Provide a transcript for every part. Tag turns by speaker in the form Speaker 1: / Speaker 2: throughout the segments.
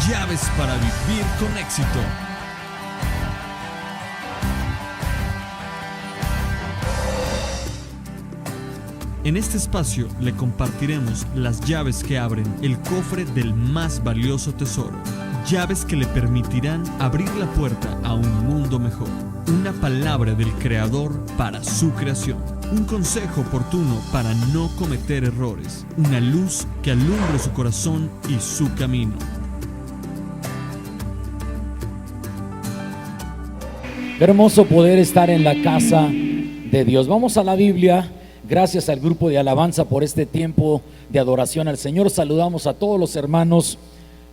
Speaker 1: Llaves para vivir con éxito. En este espacio le compartiremos las llaves que abren el cofre del más valioso tesoro. Llaves que le permitirán abrir la puerta a un mundo mejor. Una palabra del Creador para su creación. Un consejo oportuno para no cometer errores. Una luz que alumbre su corazón y su camino.
Speaker 2: Qué hermoso poder estar en la casa de Dios. Vamos a la Biblia. Gracias al grupo de alabanza por este tiempo de adoración al Señor. Saludamos a todos los hermanos,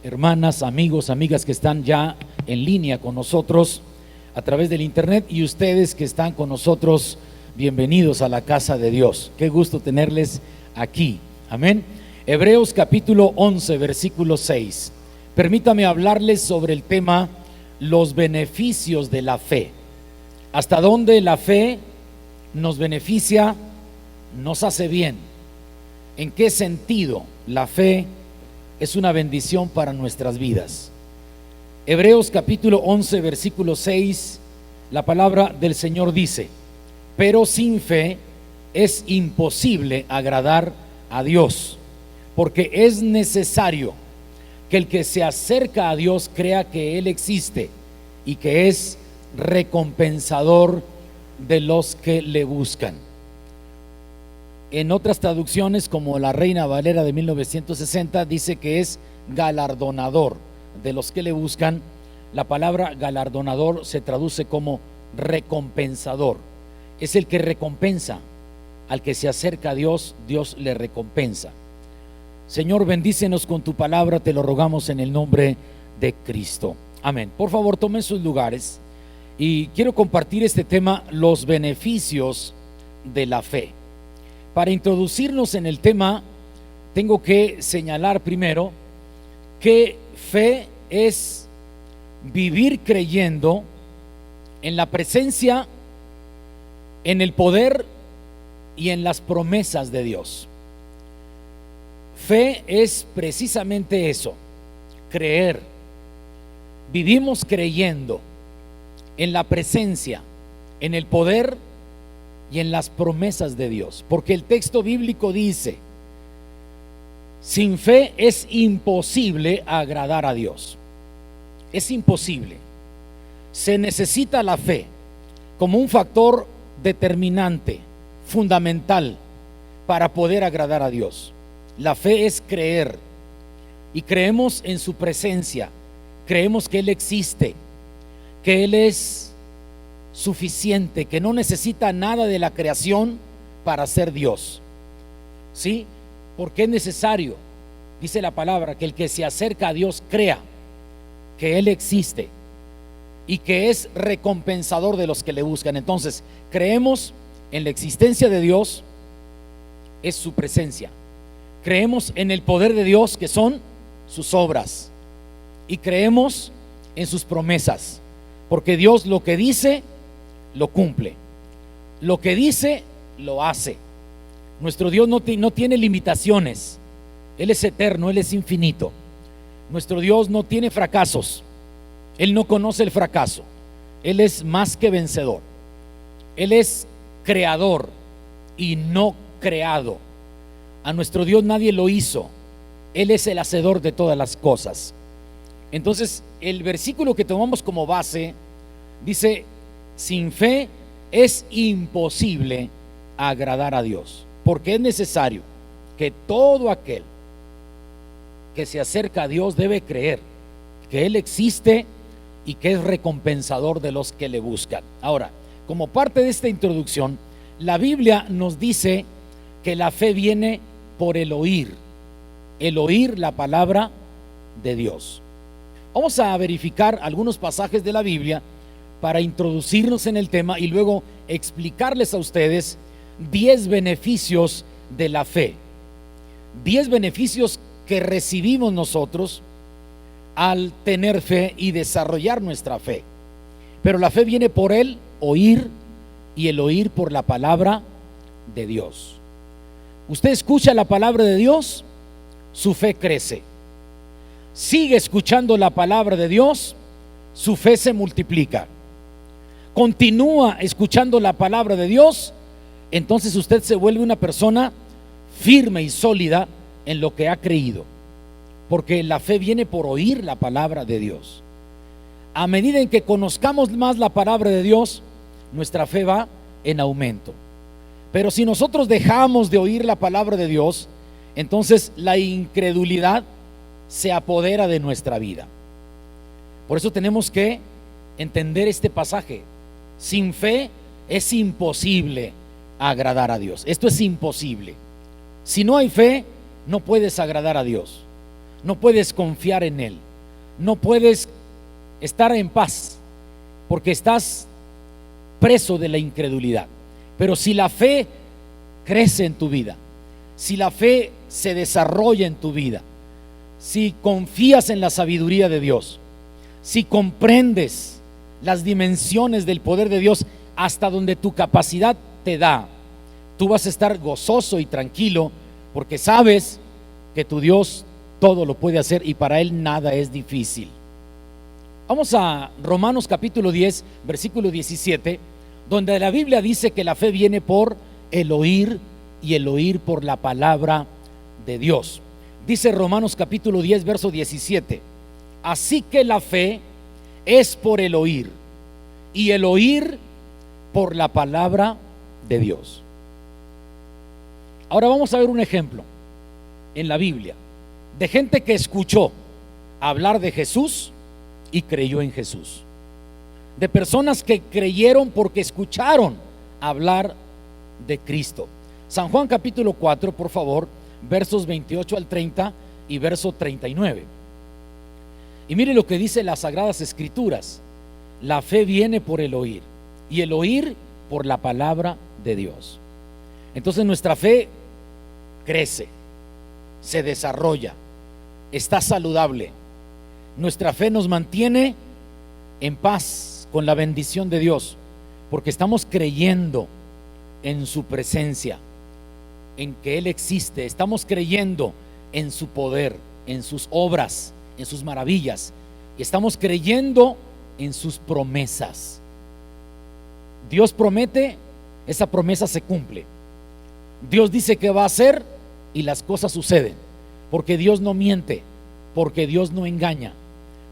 Speaker 2: hermanas, amigos, amigas que están ya en línea con nosotros a través del internet, y ustedes que están con nosotros, bienvenidos a la casa de Dios. Qué gusto tenerles aquí. Amén. Hebreos capítulo 11, versículo 6. Permítame hablarles sobre el tema los beneficios de la fe. Hasta dónde la fe nos beneficia, nos hace bien. ¿En qué sentido la fe es una bendición para nuestras vidas? Hebreos capítulo 11, versículo 6, la palabra del Señor dice: pero sin fe es imposible agradar a Dios, porque es necesario que el que se acerca a Dios crea que Él existe y que es recompensador de los que le buscan. En otras traducciones, como la Reina Valera de 1960, dice que es galardonador de los que le buscan. La palabra galardonador se traduce como recompensador. Es el que recompensa al que se acerca a Dios. Dios le recompensa. Señor, bendícenos con tu palabra, te lo rogamos en el nombre de Cristo. Amén. Por favor, tomen sus lugares y quiero compartir este tema, los beneficios de la fe. Para introducirnos en el tema, tengo que señalar primero que fe es vivir creyendo en la presencia, en el poder y en las promesas de Dios. Fe es precisamente eso, creer. Vivimos creyendo en la presencia, en el poder y en las promesas de Dios, porque el texto bíblico dice: sin fe es imposible agradar a Dios. Es imposible. Se necesita la fe como un factor determinante, fundamental para poder agradar a Dios. La fe es creer, y creemos en su presencia, creemos que Él existe, que Él es suficiente, que no necesita nada de la creación para ser Dios. ¿Sí? Porque es necesario, dice la palabra, que el que se acerca a Dios crea que Él existe y que es recompensador de los que le buscan. Entonces, creemos en la existencia de Dios, es su presencia. Creemos en el poder de Dios, que son sus obras, y creemos en sus promesas, porque Dios lo que dice lo cumple, lo que dice lo hace. Nuestro Dios no tiene limitaciones. Él es eterno, Él es infinito. Nuestro Dios no tiene fracasos. Él no conoce el fracaso. Él es más que vencedor. Él es creador y no creado. A nuestro Dios nadie lo hizo. Él es el hacedor de todas las cosas. Entonces, el versículo que tomamos como base dice: sin fe es imposible agradar a Dios, porque es necesario que todo aquel que se acerca a Dios debe creer que Él existe y que es recompensador de los que le buscan. Ahora, como parte de esta introducción, la Biblia nos dice que la fe viene por el oír la palabra de Dios. Vamos a verificar algunos pasajes de la Biblia para introducirnos en el tema y luego explicarles a ustedes 10 beneficios de la fe. 10 beneficios que recibimos nosotros al tener fe y desarrollar nuestra fe. Pero la fe viene por el oír, y el oír por la palabra de Dios. Usted escucha la palabra de Dios, su fe crece. sigue escuchando la palabra de Dios, su fe se multiplica. Continúa escuchando la palabra de Dios, entonces usted se vuelve una persona firme y sólida en lo que ha creído, porque la fe viene por oír la palabra de Dios. A medida en que conozcamos más la palabra de Dios, nuestra fe va en aumento. Pero si nosotros dejamos de oír la palabra de Dios, entonces la incredulidad se apodera de nuestra vida. Por eso tenemos que entender este pasaje. Sin fe es imposible agradar a Dios. Esto es imposible. Si no hay fe, no puedes agradar a Dios, no puedes confiar en Él, no puedes estar en paz, porque estás preso de la incredulidad. Pero si la fe crece en tu vida, si la fe se desarrolla en tu vida, si confías en la sabiduría de Dios, si comprendes las dimensiones del poder de Dios hasta donde tu capacidad te da, tú vas a estar gozoso y tranquilo, porque sabes que tu Dios todo lo puede hacer y para Él nada es difícil. Vamos a Romanos capítulo 10, versículo 17, donde la Biblia dice que la fe viene por el oír y el oír por la palabra de Dios. Dice Romanos capítulo 10, verso 17: así que la fe es por el oír y el oír por la palabra de Dios. Ahora vamos a ver un ejemplo en la Biblia de gente que escuchó hablar de Jesús y creyó en Jesús, de personas que creyeron porque escucharon hablar de Cristo. San Juan capítulo 4, por favor, versos 28 al 30 y verso 39. Y mire lo que dice las Sagradas Escrituras: la fe viene por el oír y el oír por la palabra de Dios. Entonces nuestra fe crece, se desarrolla, está saludable. Nuestra fe nos mantiene en paz con la bendición de Dios, porque estamos creyendo en su presencia, en que Él existe. Estamos creyendo en su poder, en sus obras, en sus maravillas, y estamos creyendo en sus promesas. Dios promete, esa promesa se cumple. Dios dice que va a hacer y las cosas suceden, porque Dios no miente, porque Dios no engaña,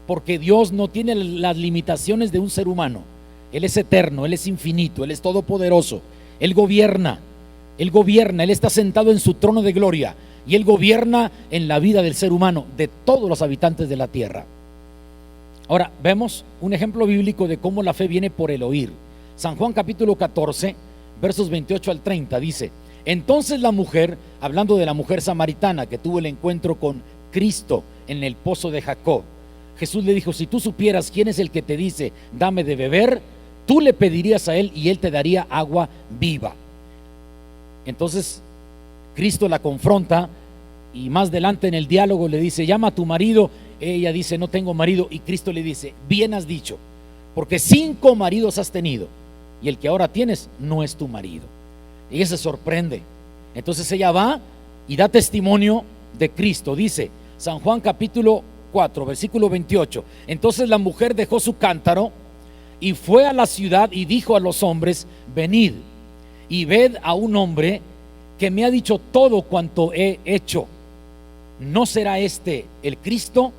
Speaker 2: porque Dios no tiene las limitaciones de un ser humano. Él es eterno, Él es infinito, Él es todopoderoso. Él gobierna, Él está sentado en su trono de gloria y Él gobierna en la vida del ser humano, de todos los habitantes de la tierra. Ahora vemos un ejemplo bíblico de cómo la fe viene por el oír. San Juan capítulo 14, versos 28 al 30 dice: entonces la mujer, hablando de la mujer samaritana que tuvo el encuentro con Cristo en el pozo de Jacob, Jesús le dijo: si tú supieras quién es el que te dice dame de beber, tú le pedirías a él y él te daría agua viva. Entonces Cristo la confronta y más adelante en el diálogo le dice: llama a tu marido. Ella dice: no tengo marido. Y Cristo le dice: bien has dicho, porque 5 maridos has tenido y el que ahora tienes no es tu marido. Y ella se sorprende. Entonces ella va y da testimonio de Cristo. Dice San Juan capítulo 4, versículo 28: entonces la mujer dejó su cántaro y fue a la ciudad y dijo a los hombres: venid y ved a un hombre que me ha dicho todo cuanto he hecho. ¿No será este el Cristo?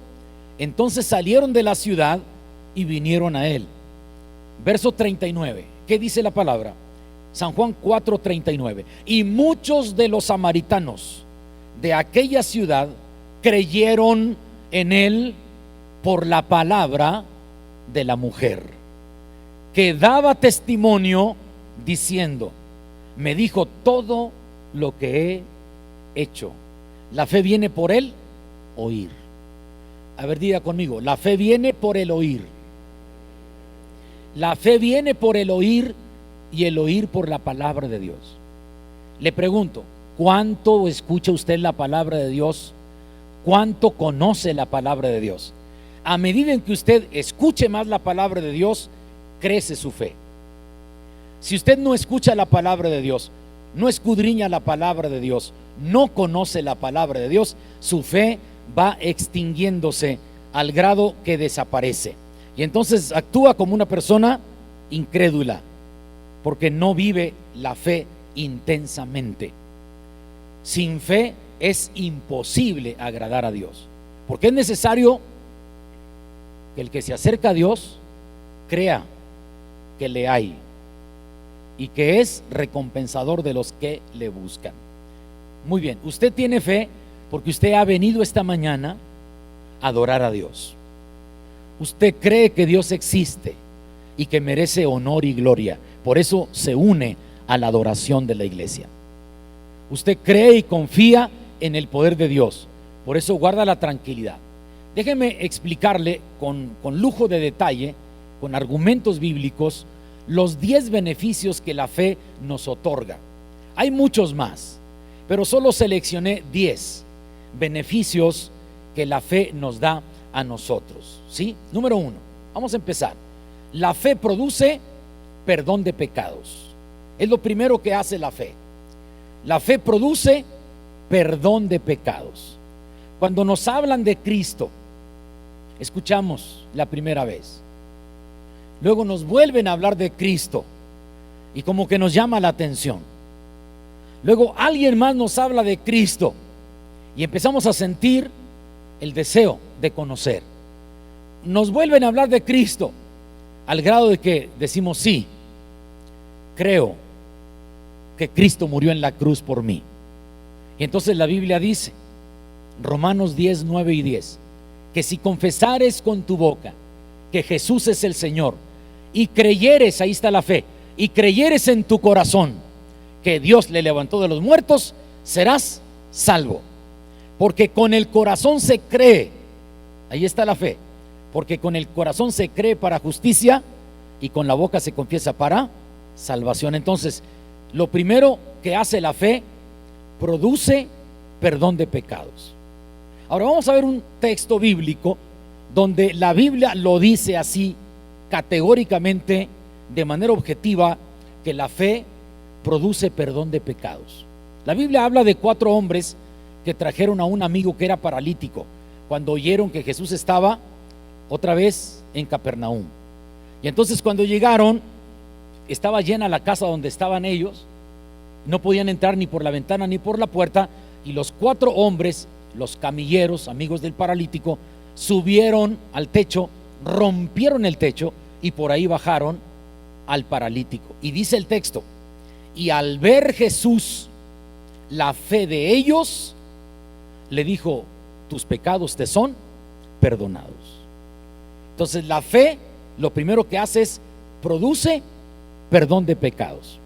Speaker 2: Entonces salieron de la ciudad y vinieron a él. Verso 39, ¿qué dice la palabra? San Juan 4, 39: y muchos de los samaritanos de aquella ciudad creyeron en él por la palabra de la mujer, que daba testimonio diciendo: me dijo todo lo que he hecho. La fe viene por el oír. A ver, diga conmigo: la fe viene por el oír. La fe viene por el oír y el oír por la palabra de Dios. Le pregunto: ¿cuánto escucha usted la palabra de Dios? ¿Cuánto conoce la palabra de Dios? A medida en que usted escuche más la palabra de Dios, crece su fe. Si usted no escucha la palabra de Dios, no escudriña la palabra de Dios, no conoce la palabra de Dios, su fe va extinguiéndose al grado que desaparece. Y entonces actúa como una persona incrédula, porque no vive la fe intensamente. Sin fe es imposible agradar a Dios, porque es necesario que el que se acerca a Dios crea que le hay y que es recompensador de los que le buscan. Muy bien, usted tiene fe porque usted ha venido esta mañana a adorar a Dios. Usted cree que Dios existe y que merece honor y gloria. Por eso se une a la adoración de la iglesia. Usted cree y confía en el poder de Dios. Por eso guarda la tranquilidad. Déjeme explicarle con lujo de detalle, con argumentos bíblicos, los 10 beneficios que la fe nos otorga. Hay muchos más, pero solo seleccioné 10 beneficios que la fe nos da a nosotros, ¿sí? Número 1, vamos a empezar. La fe produce perdón de pecados. Es lo primero que hace la fe. La fe produce perdón de pecados. Cuando nos hablan de Cristo, escuchamos la primera vez, luego nos vuelven a hablar de Cristo y como que nos llama la atención. Luego alguien más nos habla de Cristo y empezamos a sentir el deseo de conocer. Nos vuelven a hablar de Cristo al grado de que decimos: sí, creo que Cristo murió en la cruz por mí. Y entonces la Biblia dice, Romanos 10, 9 y 10, que si confesares con tu boca que Jesús es el Señor y creyeres, ahí está la fe, y creyeres en tu corazón que Dios le levantó de los muertos, serás salvo. Porque con el corazón se cree, ahí está la fe, porque con el corazón se cree para justicia y con la boca se confiesa para salvación. Entonces, lo primero que hace la fe, produce perdón de pecados. Ahora vamos a ver un texto bíblico donde la Biblia lo dice así categóricamente, de manera objetiva, que la fe produce perdón de pecados. La Biblia habla de 4 hombres que trajeron a un amigo que era paralítico cuando oyeron que Jesús estaba otra vez en Capernaum. Y entonces cuando llegaron, estaba llena la casa donde estaban ellos, no podían entrar ni por la ventana ni por la puerta, y los 4 hombres, los camilleros, amigos del paralítico, subieron al techo, rompieron el techo y por ahí bajaron al paralítico. Y dice el texto: y al ver Jesús la fe de ellos, le dijo: tus pecados te son perdonados. Entonces la fe, lo primero que hace es produce perdón de pecados.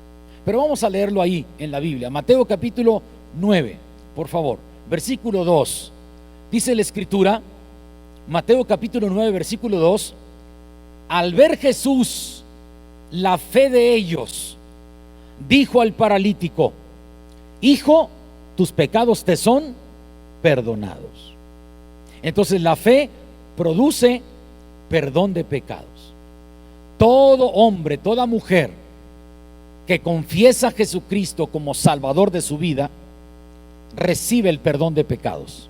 Speaker 2: Pero vamos a leerlo ahí en la Biblia, Mateo capítulo 9, por favor, versículo 2. Dice la escritura, Mateo capítulo 9, versículo 2: al ver Jesús la fe de ellos, dijo al paralítico: hijo, tus pecados te son perdonados. Entonces la fe produce perdón de pecados. Todo hombre, toda mujer que confiesa a Jesucristo como Salvador de su vida, recibe el perdón de pecados.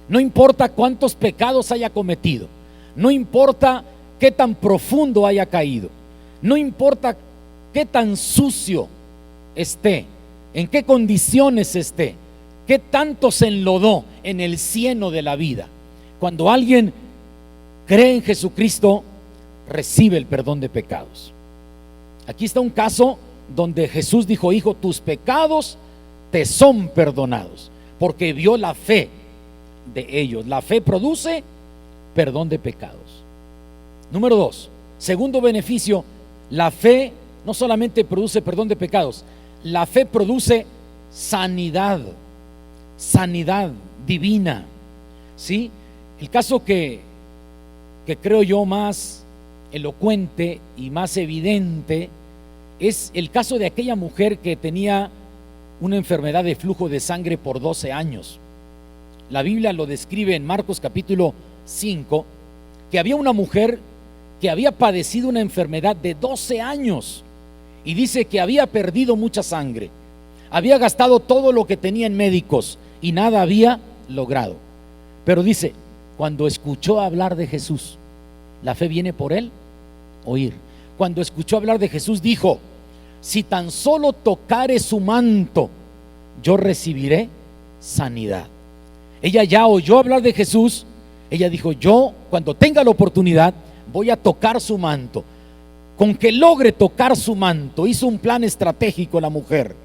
Speaker 2: No importa cuántos pecados haya cometido, no importa qué tan profundo haya caído, no importa qué tan sucio esté, en qué condiciones esté, qué tanto se enlodó en el cieno de la vida. Cuando alguien cree en Jesucristo, recibe el perdón de pecados. Aquí está un caso donde Jesús dijo: hijo, tus pecados te son perdonados, porque vio la fe de ellos. La fe produce perdón de pecados. Número 2, segundo beneficio, la fe no solamente produce perdón de pecados, la fe produce sanidad, sanidad divina. ¿Sí? El caso que creo yo más elocuente y más evidente es el caso de aquella mujer que tenía una enfermedad de flujo de sangre por 12 años. La Biblia lo describe en Marcos capítulo 5, que había una mujer que había padecido una enfermedad de 12 años y dice que había perdido mucha sangre, había gastado todo lo que tenía en médicos y nada había logrado. Pero dice, cuando escuchó hablar de Jesús, la fe viene por el oír. Cuando escuchó hablar de Jesús, dijo: si tan solo tocare su manto, yo recibiré sanidad. Ella ya oyó hablar de Jesús. Ella dijo: yo, cuando tenga la oportunidad, voy a tocar su manto. Con que logre tocar su manto, hizo un plan estratégico la mujer.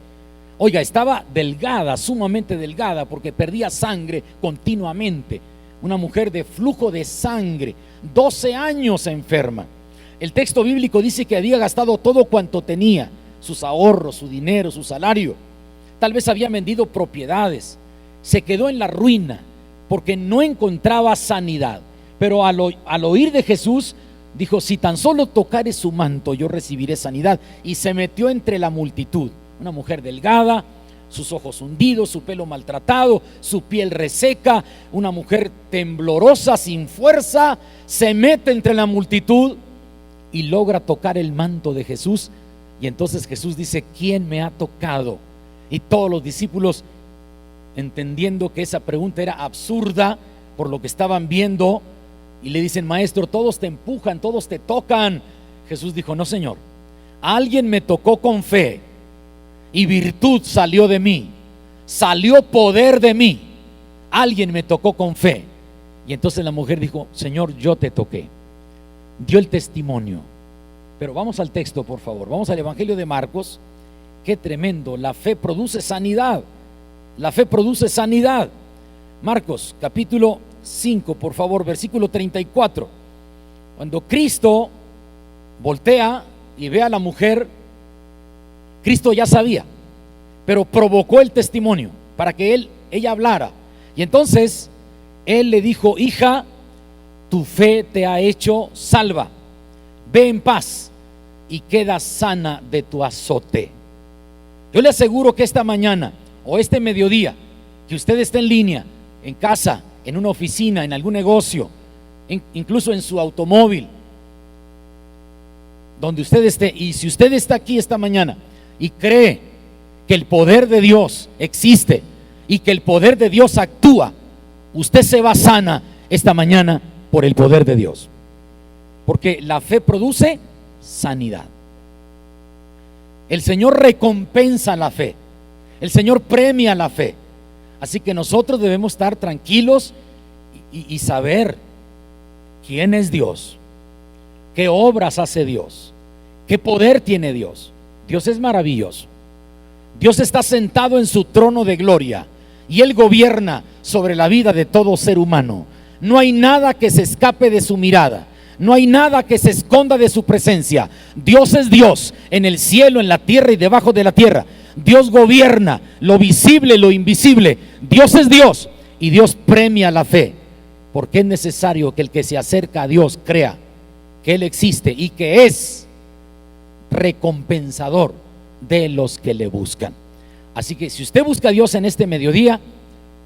Speaker 2: Oiga, estaba delgada, sumamente delgada, porque perdía sangre continuamente. Una mujer de flujo de sangre, 12 años enferma. El texto bíblico dice que había gastado todo cuanto tenía, sus ahorros, su dinero, su salario. Tal vez había vendido propiedades. Se quedó en la ruina porque no encontraba sanidad. Pero al oír de Jesús, dijo: si tan solo tocare su manto, yo recibiré sanidad. Y se metió entre la multitud. Una mujer delgada, sus ojos hundidos, su pelo maltratado, su piel reseca, una mujer temblorosa, sin fuerza, se mete entre la multitud y logra tocar el manto de Jesús. Y entonces Jesús dice: ¿quién me ha tocado? Y todos los discípulos, entendiendo que esa pregunta era absurda por lo que estaban viendo, y le dicen: maestro, todos te empujan, todos te tocan. Jesús dijo: no, Señor, alguien me tocó con fe y virtud salió de mí, salió poder de mí. Alguien me tocó con fe. Y entonces la mujer dijo: Señor, yo te toqué. Dio el testimonio. Pero vamos al texto, por favor. Vamos al Evangelio de Marcos. Qué tremendo. La fe produce sanidad. La fe produce sanidad. Marcos capítulo 5, por favor, versículo 34. Cuando Cristo voltea y ve a la mujer, Cristo ya sabía, pero provocó el testimonio para que ella hablara. Y entonces Él le dijo: hija, tu fe te ha hecho salva, ve en paz y queda sana de tu azote. Yo le aseguro que esta mañana o este mediodía, que usted esté en línea, en casa, en una oficina, en algún negocio, incluso en su automóvil, donde usted esté, y si usted está aquí esta mañana y cree que el poder de Dios existe y que el poder de Dios actúa, usted se va sana esta mañana por el poder de Dios, porque la fe produce sanidad. El Señor recompensa la fe, el Señor premia la fe. Así que nosotros debemos estar tranquilos y saber quién es Dios, qué obras hace Dios, qué poder tiene Dios. Dios es maravilloso. Dios está sentado en su trono de gloria y Él gobierna sobre la vida de todo ser humano. No hay nada que se escape de su mirada, no hay nada que se esconda de su presencia. Dios es Dios en el cielo, en la tierra y debajo de la tierra. Dios gobierna lo visible, lo invisible. Dios es Dios y Dios premia la fe, porque es necesario que el que se acerca a Dios crea que Él existe y que es recompensador de los que le buscan. Así que si usted busca a Dios en este mediodía,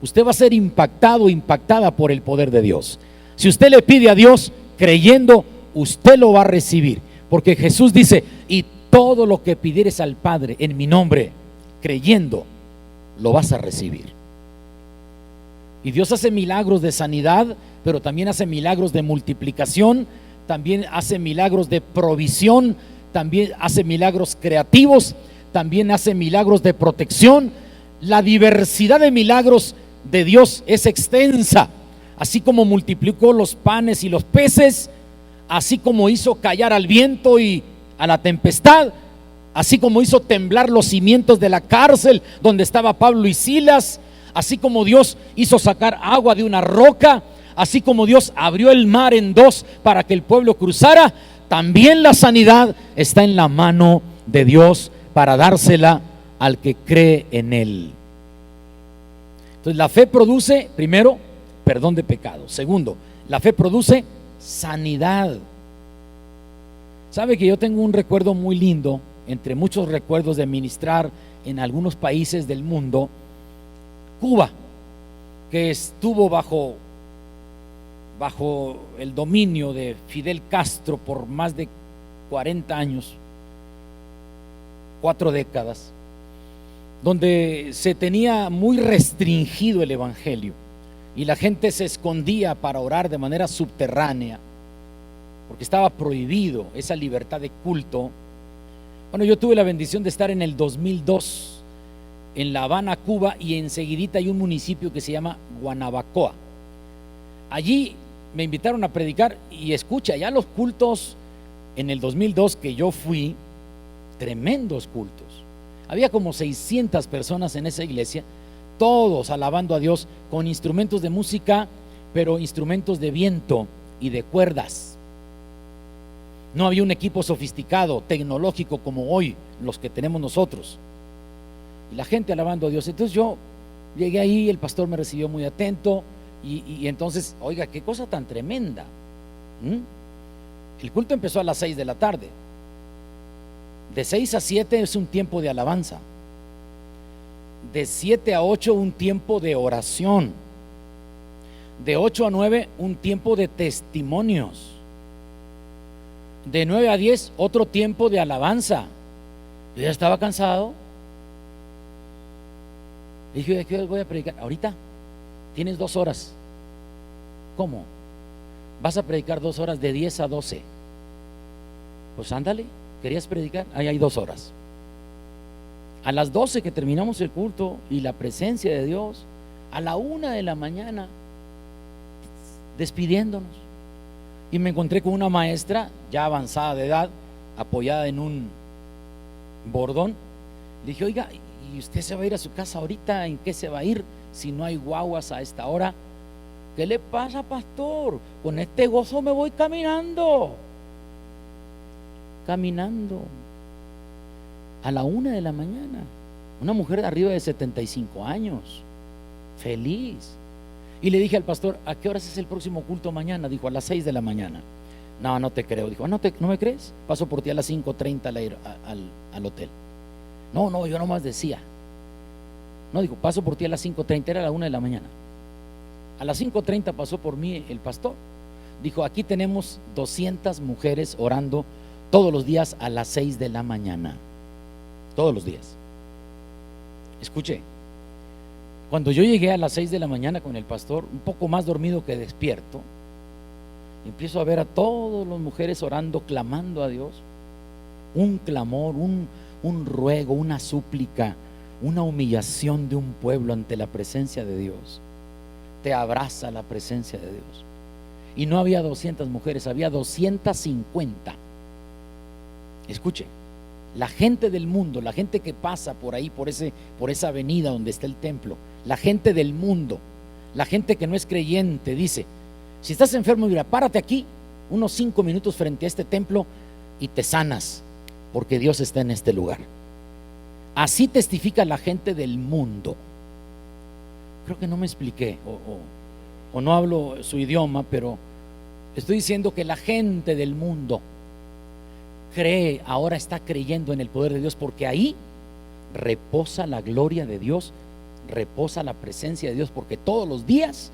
Speaker 2: usted va a ser impactado, impactada por el poder de Dios. Si usted le pide a Dios creyendo, usted lo va a recibir, porque Jesús dice: y todo lo que pidieres al Padre en mi nombre, creyendo, lo vas a recibir. Y Dios hace milagros de sanidad, pero también hace milagros de multiplicación, también hace milagros de provisión, también hace milagros creativos, también hace milagros de protección. La diversidad de milagros de Dios es extensa. Así como multiplicó los panes y los peces, así como hizo callar al viento y a la tempestad, así como hizo temblar los cimientos de la cárcel donde estaba Pablo y Silas, así como Dios hizo sacar agua de una roca, así como Dios abrió el mar en dos para que el pueblo cruzara, también la sanidad está en la mano de Dios para dársela al que cree en Él. Entonces la fe produce, primero, perdón de pecados. Segundo, la fe produce sanidad. Sabe que yo tengo un recuerdo muy lindo, entre muchos recuerdos, de ministrar en algunos países del mundo. Cuba, que estuvo bajo el dominio de Fidel Castro por más de 40 años, 4 décadas, donde se tenía muy restringido el evangelio. y la gente se escondía para orar de manera subterránea, porque estaba prohibido esa libertad de culto. Bueno, yo tuve la bendición de estar en el 2002 en La Habana, Cuba, y enseguidita hay un municipio que se llama Guanabacoa. Allí me invitaron a predicar y escucha, ya los cultos en el 2002 que yo fui, tremendos cultos. Había como 600 personas en esa iglesia, todos alabando a Dios con instrumentos de música, pero instrumentos de viento y de cuerdas. No había un equipo sofisticado, tecnológico como hoy los que tenemos nosotros. Y la gente alabando a Dios. Entonces yo llegué ahí, el pastor me recibió muy atento y entonces, oiga, qué cosa tan tremenda. El culto empezó a las 6 de la tarde. De 6 a 7 es un tiempo de alabanza. De 7 a 8 un tiempo de oración. De 8 a 9 un tiempo de testimonios. De 9 a 10 otro tiempo de alabanza. Yo ya estaba cansado. Dije, ¿de qué voy a predicar? Ahorita tienes 2 horas. ¿Cómo? Vas a predicar 2 horas de 10 a 12. Pues ándale, ¿querías predicar? Ahí hay 2 horas. A las 12 que terminamos el culto y la presencia de Dios, a la 1 de la mañana, despidiéndonos. Y me encontré con una maestra ya avanzada de edad, apoyada en un bordón. Le dije, oiga, ¿y usted se va a ir a su casa ahorita? ¿En qué se va a ir si no hay guaguas a esta hora? ¿Qué le pasa, pastor? Con este gozo me voy caminando. Caminando. A la 1 de la mañana. Una mujer de arriba de 75 años. Feliz. Y le dije al pastor, ¿a qué horas es el próximo culto mañana? Dijo, a las 6 de la mañana. No, no te creo. Dijo, ¿no me crees? Paso por ti a las 5:30 al hotel. No, yo nomás decía. No, dijo, paso por ti a las 5:30, era la 1 de la mañana. A las 5:30 pasó por mí el pastor. Dijo, aquí tenemos 200 mujeres orando todos los días a las 6 de la mañana. Todos los días. Escuche, cuando yo llegué a las 6 de la mañana con el pastor, un poco más dormido que despierto, empiezo a ver a todas las mujeres orando, clamando a Dios. Un clamor, un ruego, una súplica, una humillación de un pueblo ante la presencia de Dios. Te abraza la presencia de Dios. Y no había 200 mujeres, había 250. Escuche, la gente del mundo, la gente que pasa por ahí, por esa avenida donde está el templo, la gente del mundo, la gente que no es creyente, dice, si estás enfermo, mira, párate aquí unos 5 minutos frente a este templo y te sanas, porque Dios está en este lugar. Así testifica la gente del mundo. Creo que no me expliqué o no hablo su idioma, pero estoy diciendo que la gente del mundo cree, ahora está creyendo en el poder de Dios, porque ahí reposa la gloria de Dios, reposa la presencia de Dios, porque todos los días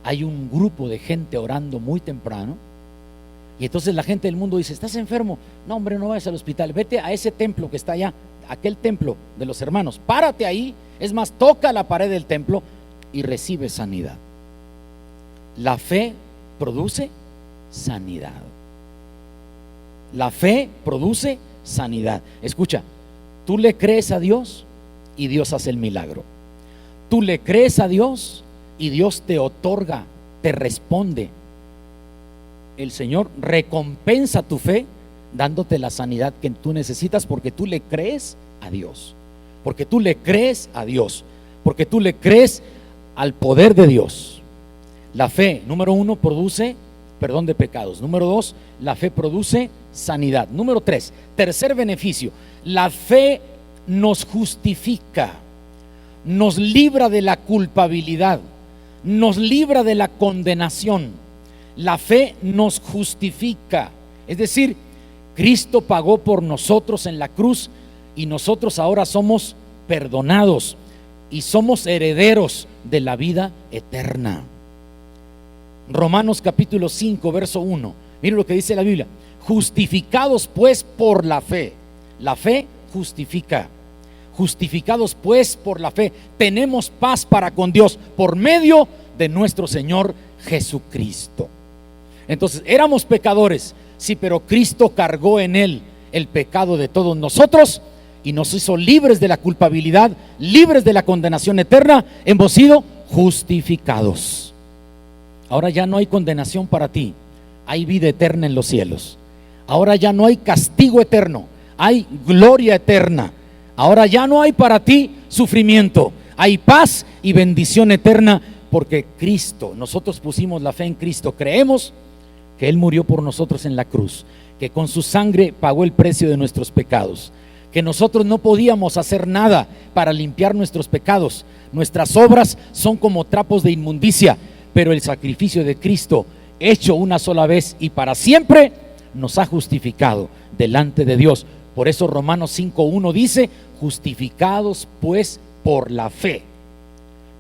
Speaker 2: hay un grupo de gente orando muy temprano. Y entonces la gente del mundo dice, ¿estás enfermo? No, hombre, no vayas al hospital, vete a ese templo que está allá, aquel templo de los hermanos, párate ahí, es más, toca la pared del templo y recibe sanidad. La fe produce sanidad. La fe produce sanidad. Escucha, tú le crees a Dios y Dios hace el milagro. Tú le crees a Dios y Dios te otorga, te responde. El Señor recompensa tu fe dándote la sanidad que tú necesitas, porque tú le crees a Dios, porque tú le crees a Dios, porque tú le crees al poder de Dios. La fe, número 1, produce perdón de pecados. Número 2, la fe produce sanidad. Número 3, tercer beneficio, la fe nos justifica, nos libra de la culpabilidad, nos libra de la condenación. La fe nos justifica, es decir, Cristo pagó por nosotros en la cruz y nosotros ahora somos perdonados y somos herederos de la vida eterna. Romanos capítulo 5 verso 1, miren lo que dice la Biblia: justificados pues por la fe. La fe justifica. Justificados pues por la fe, tenemos paz para con Dios por medio de nuestro Señor Jesucristo. Entonces, éramos pecadores, sí, pero Cristo cargó en Él el pecado de todos nosotros y nos hizo libres de la culpabilidad, libres de la condenación eterna. Hemos sido justificados. Ahora ya no hay condenación para ti, hay vida eterna en los cielos. Ahora ya no hay castigo eterno, hay gloria eterna. Ahora ya no hay para ti sufrimiento, hay paz y bendición eterna, porque Cristo, nosotros pusimos la fe en Cristo, creemos que Él murió por nosotros en la cruz, que con su sangre pagó el precio de nuestros pecados, que nosotros no podíamos hacer nada para limpiar nuestros pecados. Nuestras obras son como trapos de inmundicia, pero el sacrificio de Cristo, hecho una sola vez y para siempre, nos ha justificado delante de Dios. Por eso Romanos 5:1 dice: justificados pues por la fe,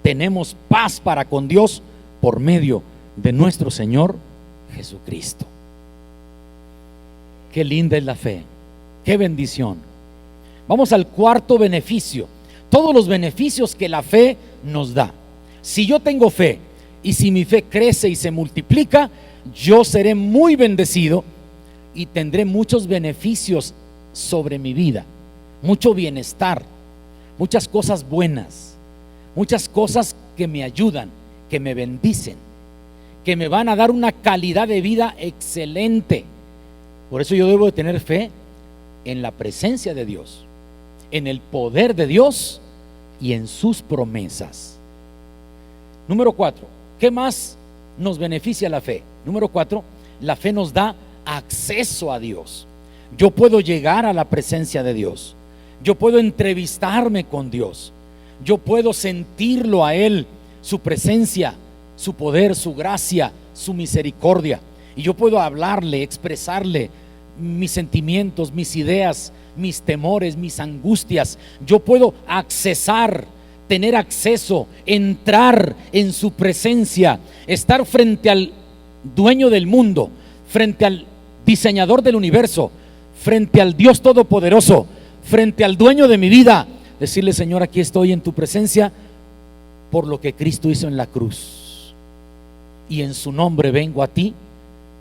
Speaker 2: tenemos paz para con Dios por medio de nuestro Señor Jesucristo. Qué linda es la fe, qué bendición. Vamos al cuarto beneficio, todos los beneficios que la fe nos da. Si yo tengo fe y si mi fe crece y se multiplica, yo seré muy bendecido y tendré muchos beneficios sobre mi vida, mucho bienestar, muchas cosas buenas, muchas cosas que me ayudan, que me bendicen, que me van a dar una calidad de vida excelente. Por eso yo debo de tener fe en la presencia de Dios, en el poder de Dios y en sus promesas. Número 4, ¿qué más nos beneficia la fe? Número 4, la fe nos da acceso a Dios. Yo puedo llegar a la presencia de Dios, yo puedo entrevistarme con Dios, yo puedo sentirlo a Él, su presencia, su poder, su gracia, su misericordia, y yo puedo hablarle, expresarle mis sentimientos, mis ideas, mis temores, mis angustias. Yo puedo accesar, tener acceso, entrar en su presencia, estar frente al dueño del mundo, frente al diseñador del universo, frente al Dios todopoderoso, frente al dueño de mi vida, decirle: Señor, aquí estoy en tu presencia por lo que Cristo hizo en la cruz, y en su nombre vengo a ti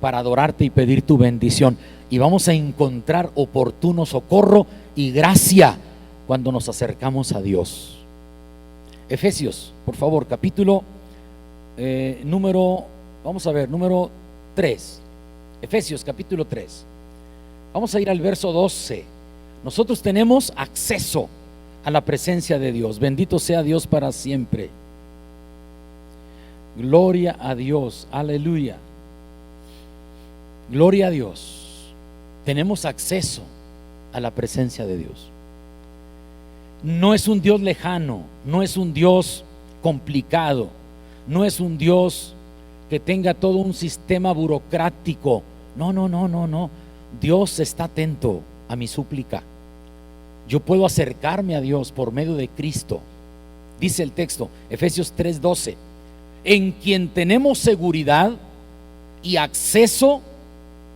Speaker 2: para adorarte y pedir tu bendición. Y vamos a encontrar oportuno socorro y gracia cuando nos acercamos a Dios. Efesios, por favor, capítulo número 3. Efesios capítulo 3. Vamos a ir al verso 12. Nosotros tenemos acceso a la presencia de Dios. Bendito sea Dios para siempre. Gloria a Dios, aleluya. Gloria a Dios. Tenemos acceso a la presencia de Dios. No es un Dios lejano, no es un Dios complicado, no es un Dios que tenga todo un sistema burocrático. No. Dios está atento a mi súplica. Yo puedo acercarme a Dios por medio de Cristo. Dice el texto, Efesios 3:12, en quien tenemos seguridad y acceso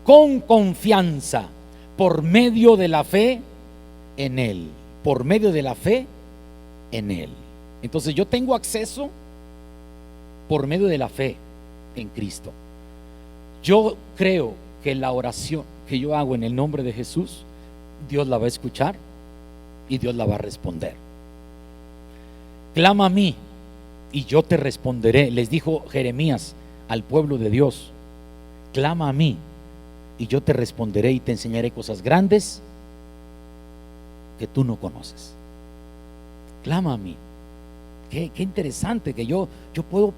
Speaker 2: con confianza por medio de la fe en Él. Por medio de la fe en Él. Entonces yo tengo acceso por medio de la fe en Cristo. Yo creo que la oración que yo hago en el nombre de Jesús, Dios la va a escuchar y Dios la va a responder. Clama a mí y yo te responderé, les dijo Jeremías al pueblo de Dios. Clama a mí y yo te responderé y te enseñaré cosas grandes que tú no conoces. Clama a mí. Qué interesante que yo puedo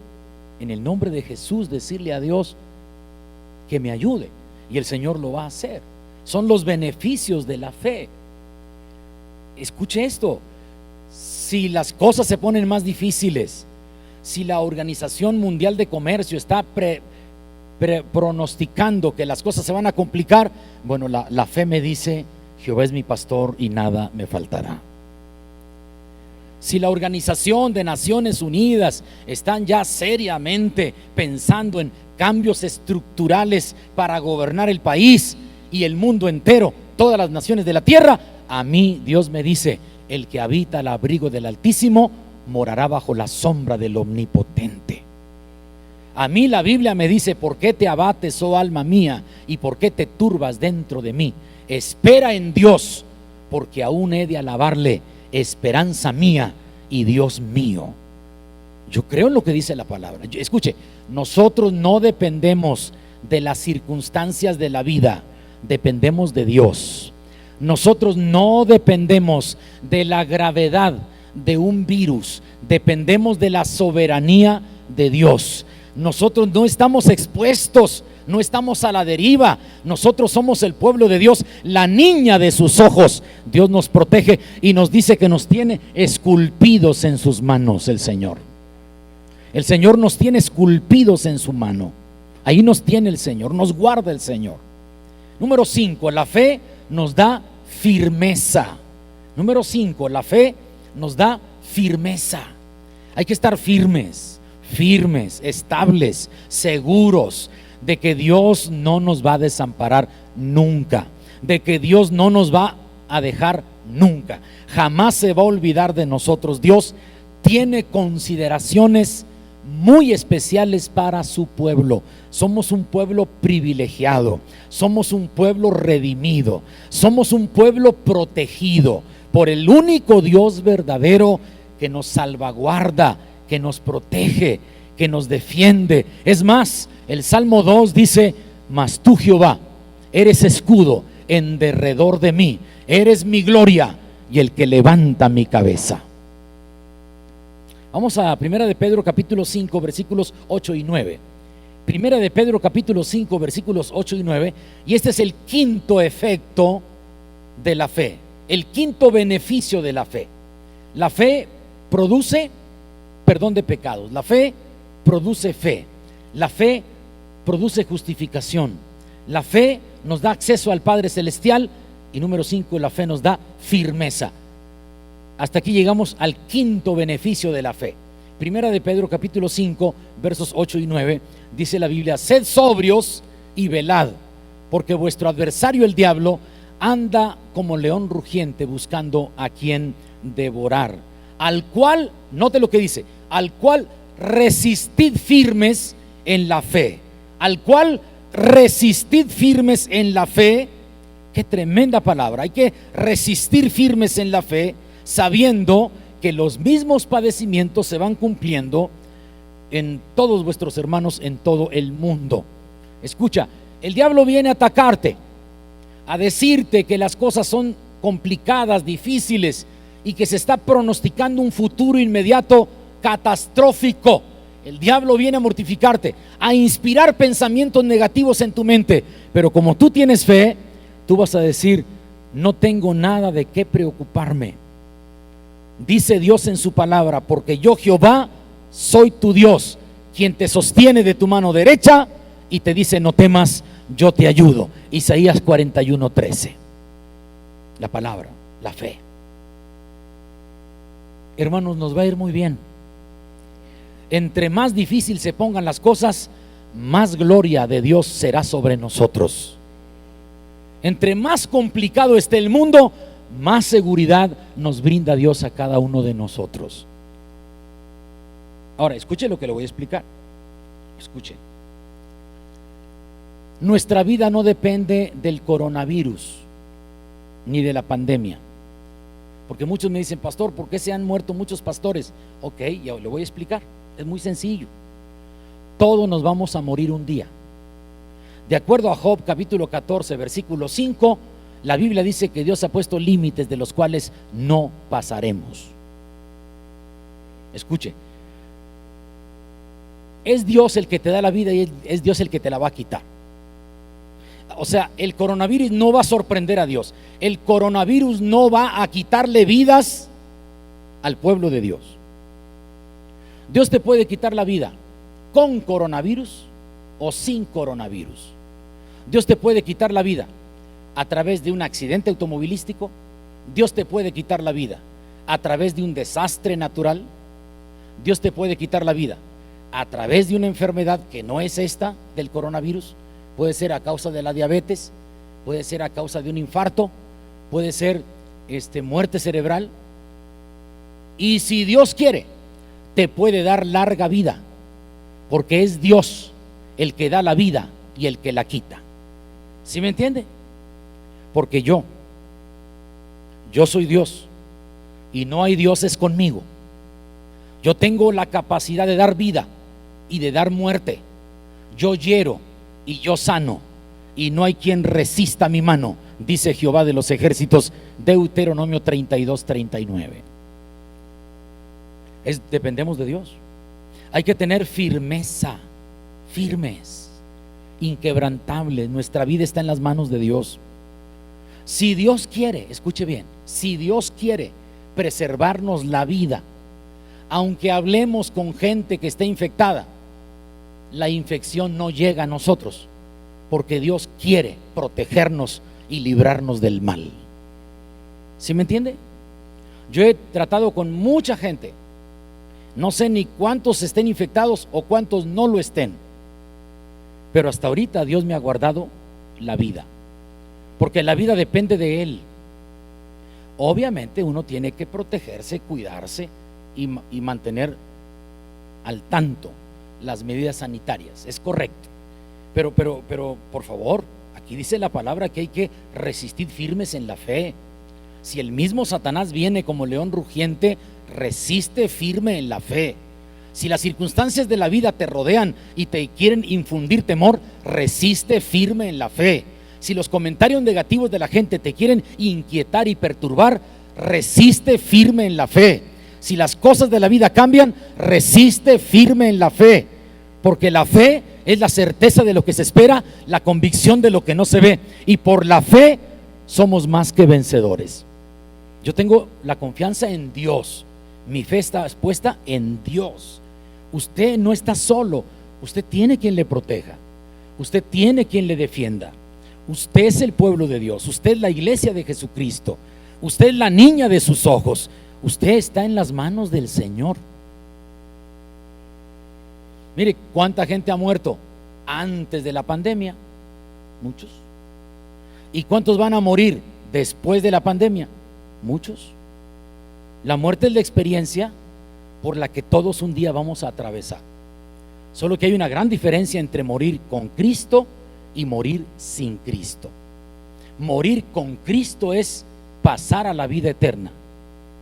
Speaker 2: en el nombre de Jesús decirle a Dios que me ayude, y el Señor lo va a hacer. Son los beneficios de la fe. Escuche esto: si las cosas se ponen más difíciles, si la Organización Mundial de Comercio está pronosticando que las cosas se van a complicar, bueno, la fe me dice: Jehová es mi pastor y nada me faltará. Si la Organización de Naciones Unidas están ya seriamente pensando en cambios estructurales para gobernar el país y el mundo entero, todas las naciones de la tierra, a mí Dios me dice: el que habita al abrigo del Altísimo morará bajo la sombra del Omnipotente. A mí la Biblia me dice: ¿por qué te abates, oh alma mía? ¿Y por qué te turbas dentro de mí? Espera en Dios, porque aún he de alabarle, esperanza mía y Dios mío. Yo creo en lo que dice la palabra. Escuche, nosotros no dependemos de las circunstancias de la vida, dependemos de Dios. Nosotros no dependemos de la gravedad de un virus, dependemos de la soberanía de Dios. Nosotros no estamos expuestos, no estamos a la deriva. Nosotros somos el pueblo de Dios, la niña de sus ojos. Dios nos protege y nos dice que nos tiene esculpidos en sus manos el Señor. El Señor nos tiene esculpidos en su mano. Ahí nos tiene el Señor, nos guarda el Señor. Número 5, la fe nos da firmeza. Número 5, la fe nos da firmeza. Hay que estar firmes, estables, seguros de que Dios no nos va a desamparar nunca, de que Dios no nos va a dejar nunca, jamás se va a olvidar de nosotros. Dios tiene consideraciones muy especiales para su pueblo. Somos un pueblo privilegiado, somos un pueblo redimido, somos un pueblo protegido por el único Dios verdadero que nos salvaguarda, que nos protege, que nos defiende. Es más, el Salmo 2 dice: mas tú, Jehová, eres escudo en derredor de mí, eres mi gloria y el que levanta mi cabeza. Vamos a Primera de Pedro capítulo 5 versículos 8 y 9. Primera de Pedro capítulo 5 versículos 8 y 9. Y este es el quinto efecto de la fe, el quinto beneficio de la fe. La fe produce perdón de pecados, la fe produce fe, la fe produce justificación, la fe nos da acceso al Padre Celestial y número 5, la fe nos da firmeza. Hasta aquí llegamos al quinto beneficio de la fe. Primera de Pedro capítulo 5 versos 8 y 9 dice la Biblia: sed sobrios y velad, porque vuestro adversario el diablo anda como león rugiente buscando a quien devorar, al cual, note lo que dice, al cual resistid firmes en la fe, al cual resistid firmes en la fe. Qué tremenda palabra. Hay que resistir firmes en la fe, sabiendo que los mismos padecimientos se van cumpliendo en todos vuestros hermanos en todo el mundo. Escucha, el diablo viene a atacarte, a decirte que las cosas son complicadas, difíciles y que se está pronosticando un futuro inmediato catastrófico. El diablo viene a mortificarte, a inspirar pensamientos negativos en tu mente, pero como tú tienes fe, tú vas a decir: no tengo nada de qué preocuparme. Dice Dios en su palabra: porque yo, Jehová, soy tu Dios, quien te sostiene de tu mano derecha y te dice: no temas, yo te ayudo. Isaías 41:13. La palabra, la fe. Hermanos, nos va a ir muy bien. Entre más difícil se pongan las cosas, más gloria de Dios será sobre nosotros. Entre más complicado esté el mundo, más seguridad nos brinda Dios a cada uno de nosotros. Ahora, escuche lo que le voy a explicar. Escuche. Nuestra vida no depende del coronavirus ni de la pandemia. Porque muchos me dicen: pastor, ¿por qué se han muerto muchos pastores? Ok, ya le voy a explicar. Es muy sencillo. Todos nos vamos a morir un día. De acuerdo a Job capítulo 14 versículo 5, la Biblia dice que Dios ha puesto límites de los cuales no pasaremos. Escuche, es Dios el que te da la vida y es Dios el que te la va a quitar. O sea, el coronavirus no va a sorprender a Dios. El coronavirus no va a quitarle vidas al pueblo de Dios. Dios te puede quitar la vida con coronavirus o sin coronavirus. Dios te puede quitar la vida a través de un accidente automovilístico. Dios te puede quitar la vida a través de un desastre natural. Dios te puede quitar la vida a través de una enfermedad que no es esta del coronavirus. Puede ser a causa de la diabetes, puede ser a causa de un infarto, puede ser muerte cerebral. Y si Dios quiere, te puede dar larga vida porque es Dios el que da la vida y el que la quita. ¿Sí me entiende? Porque yo soy Dios y no hay dioses conmigo. Yo tengo la capacidad de dar vida y de dar muerte. Yo hiero y yo sano, y no hay quien resista mi mano, dice Jehová de los ejércitos, Deuteronomio 32:39. Dependemos de Dios. Hay que tener firmeza, firmes, inquebrantables. Nuestra vida está en las manos de Dios. Si Dios quiere, escuche bien, si Dios quiere preservarnos la vida, aunque hablemos con gente que está infectada, la infección no llega a nosotros, porque Dios quiere protegernos y librarnos del mal. ¿Sí me entiende? Yo he tratado con mucha gente, no sé ni cuántos estén infectados o cuántos no lo estén, pero hasta ahorita Dios me ha guardado la vida, porque la vida depende de Él. Obviamente uno tiene que protegerse, cuidarse y mantener al tanto las medidas sanitarias, es correcto, pero por favor, aquí dice la palabra que hay que resistir firmes en la fe. Si el mismo Satanás viene como león rugiente, resiste firme en la fe. Si las circunstancias de la vida te rodean y te quieren infundir temor, resiste firme en la fe. Si los comentarios negativos de la gente te quieren inquietar y perturbar, resiste firme en la fe. Si las cosas de la vida cambian, resiste firme en la fe, porque la fe es la certeza de lo que se espera, la convicción de lo que no se ve, y por la fe somos más que vencedores. Yo tengo la confianza en Dios, mi fe está puesta en Dios. Usted no está solo, usted tiene quien le proteja, usted tiene quien le defienda. Usted es el pueblo de Dios, usted es la iglesia de Jesucristo, usted es la niña de sus ojos. Usted está en las manos del Señor. Mire cuánta gente ha muerto antes de la pandemia. Muchos. ¿Y cuántos van a morir después de la pandemia? Muchos. La muerte es la experiencia por la que todos un día vamos a atravesar. Solo que hay una gran diferencia entre morir con Cristo y morir sin Cristo. Morir con Cristo es pasar a la vida eterna,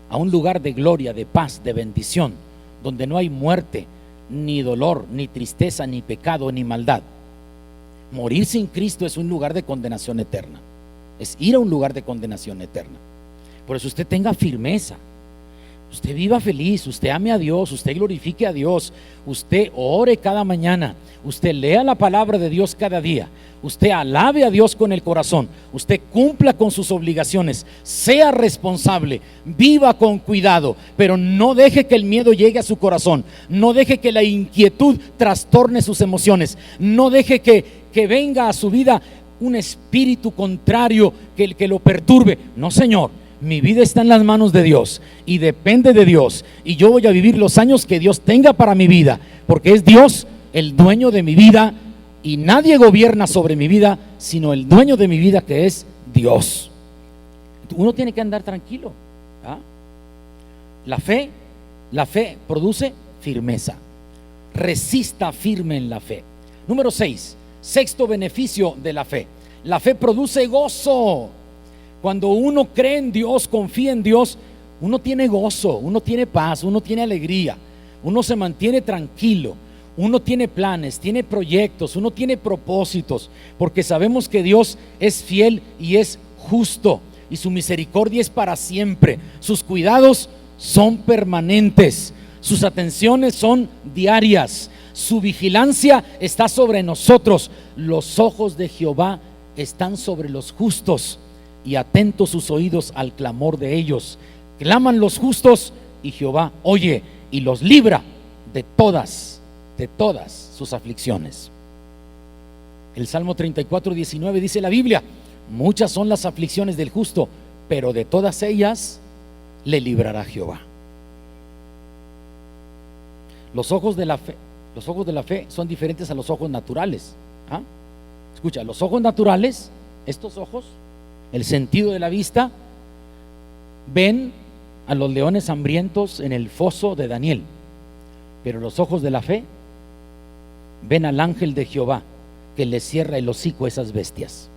Speaker 2: a un lugar de gloria, de paz, de bendición, donde no hay muerte, ni dolor, ni tristeza, ni pecado, ni maldad. Morir sin Cristo es un lugar de condenación eterna, es ir a un lugar de condenación eterna. Por eso usted tenga firmeza, usted viva feliz, usted ame a Dios, usted glorifique a Dios, usted ore cada mañana, usted lea la palabra de Dios cada día, usted alabe a Dios con el corazón, usted cumpla con sus obligaciones, sea responsable, viva con cuidado, pero no deje que el miedo llegue a su corazón, no deje que la inquietud trastorne sus emociones, no deje que venga a su vida un espíritu contrario que lo perturbe. No, Señor, mi vida está en las manos de Dios y depende de Dios, y yo voy a vivir los años que Dios tenga para mi vida, porque es Dios el dueño de mi vida, y nadie gobierna sobre mi vida sino el dueño de mi vida, que es Dios. Uno tiene que andar tranquilo, ¿ah? La fe produce firmeza. Resista firme en la fe. Número 6, sexto beneficio de la fe: la fe produce gozo. Cuando uno cree en Dios, confía en Dios, uno tiene gozo, uno tiene paz, uno tiene alegría, uno se mantiene tranquilo, uno tiene planes, tiene proyectos, uno tiene propósitos, porque sabemos que Dios es fiel y es justo, y su misericordia es para siempre. Sus cuidados son permanentes, sus atenciones son diarias, su vigilancia está sobre nosotros. Los ojos de Jehová están sobre los justos, y atentos sus oídos al clamor de ellos. Claman los justos, y Jehová oye y los libra de todas sus aflicciones. El Salmo 34:19 dice la Biblia: muchas son las aflicciones del justo, pero de todas ellas le librará Jehová. Los ojos de la fe son diferentes a los ojos naturales. ¿Ah? Escucha, los ojos naturales, estos ojos, el sentido de la vista, ven a los leones hambrientos en el foso de Daniel, pero los ojos de la fe ven al ángel de Jehová que le cierra el hocico a esas bestias.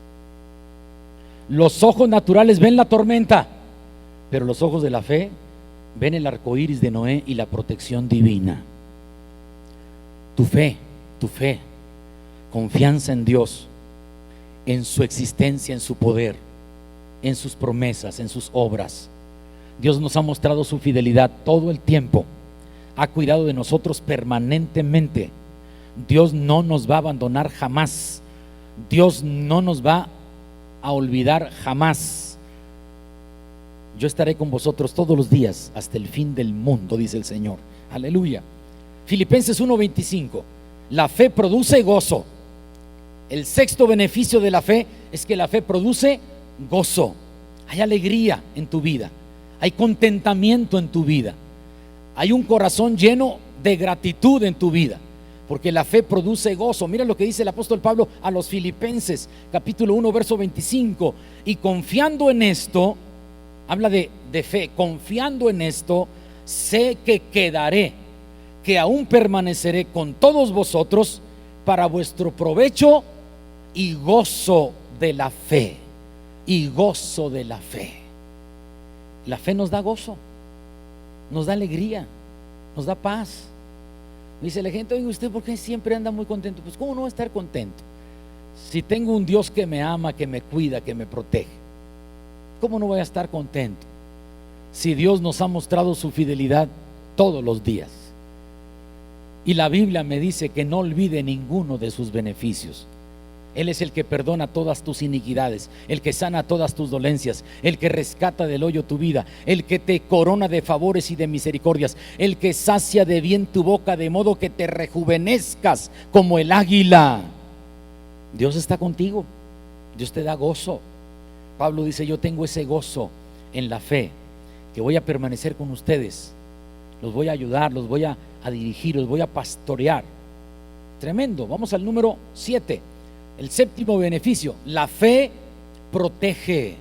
Speaker 2: Los ojos naturales ven la tormenta, pero los ojos de la fe ven el arco iris de Noé y la protección divina. Tu fe, confianza en Dios, en su existencia, en su poder, en sus promesas, en sus obras. Dios nos ha mostrado su fidelidad todo el tiempo, ha cuidado de nosotros permanentemente. Dios no nos va a abandonar jamás, Dios no nos va a olvidar jamás. Yo estaré con vosotros todos los días hasta el fin del mundo, dice el Señor. Aleluya. Filipenses 1:25. La fe produce gozo. El sexto beneficio de la fe es que la fe produce gozo. Hay alegría en tu vida, hay contentamiento en tu vida, hay un corazón lleno de gratitud en tu vida, porque la fe produce gozo. Mira lo que dice el apóstol Pablo a los Filipenses, capítulo 1, verso 25. Y confiando en esto, habla de fe, confiando en esto, sé que quedaré, que aún permaneceré con todos vosotros para vuestro provecho y gozo de la fe. Y gozo de la fe. La fe nos da gozo, nos da alegría, nos da paz. Dice la gente: oye, ¿usted por qué siempre anda muy contento? Pues ¿cómo no va a estar contento si tengo un Dios que me ama, que me cuida, que me protege? ¿Cómo no voy a estar contento si Dios nos ha mostrado su fidelidad todos los días? Y la Biblia me dice que no olvide ninguno de sus beneficios. Él es el que perdona todas tus iniquidades, el que sana todas tus dolencias, el que rescata del hoyo tu vida, el que te corona de favores y de misericordias, el que sacia de bien tu boca de modo que te rejuvenezcas como el águila. Dios está contigo, Dios te da gozo. Pablo dice: yo tengo ese gozo en la fe, que voy a permanecer con ustedes, los voy a ayudar, los voy a dirigir, los voy a pastorear. Tremendo. Vamos al número 7. El séptimo beneficio: la fe protege.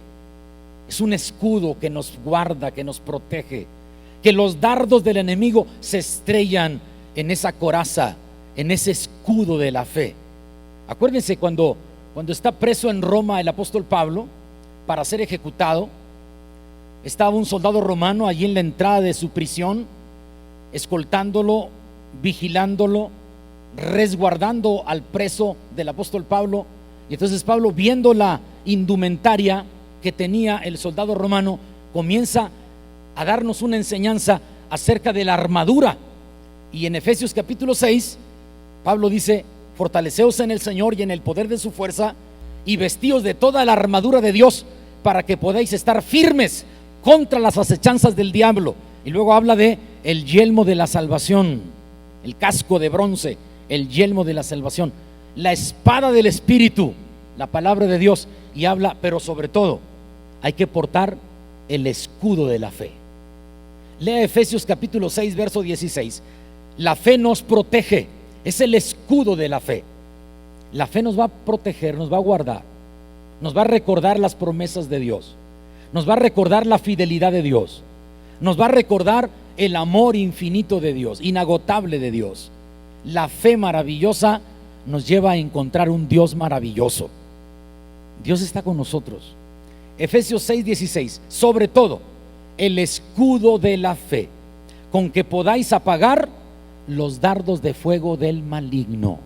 Speaker 2: Es un escudo que nos guarda, que nos protege, que los dardos del enemigo se estrellan en esa coraza, en ese escudo de la fe. Acuérdense cuando está preso en Roma el apóstol Pablo para ser ejecutado, estaba un soldado romano allí en la entrada de su prisión, escoltándolo, vigilándolo, resguardando al preso del apóstol Pablo. Y entonces Pablo, viendo la indumentaria que tenía el soldado romano, comienza a darnos una enseñanza acerca de la armadura. Y en Efesios capítulo 6, Pablo dice: fortaleceos en el Señor y en el poder de su fuerza, y vestíos de toda la armadura de Dios, para que podáis estar firmes contra las acechanzas del diablo. Y luego habla de el yelmo de la salvación, el casco de bronce, el yelmo de la salvación, la espada del Espíritu, la palabra de Dios. Y habla, pero sobre todo, hay que portar el escudo de la fe. Lea Efesios capítulo 6, verso 16. La fe nos protege, es el escudo de la fe. La fe nos va a proteger, nos va a guardar, nos va a recordar las promesas de Dios, nos va a recordar la fidelidad de Dios, nos va a recordar el amor infinito de Dios, inagotable de Dios. La fe maravillosa nos lleva a encontrar un Dios maravilloso. Dios está con nosotros. Efesios 6:16. Sobre todo, el escudo de la fe, con que podáis apagar los dardos de fuego del maligno.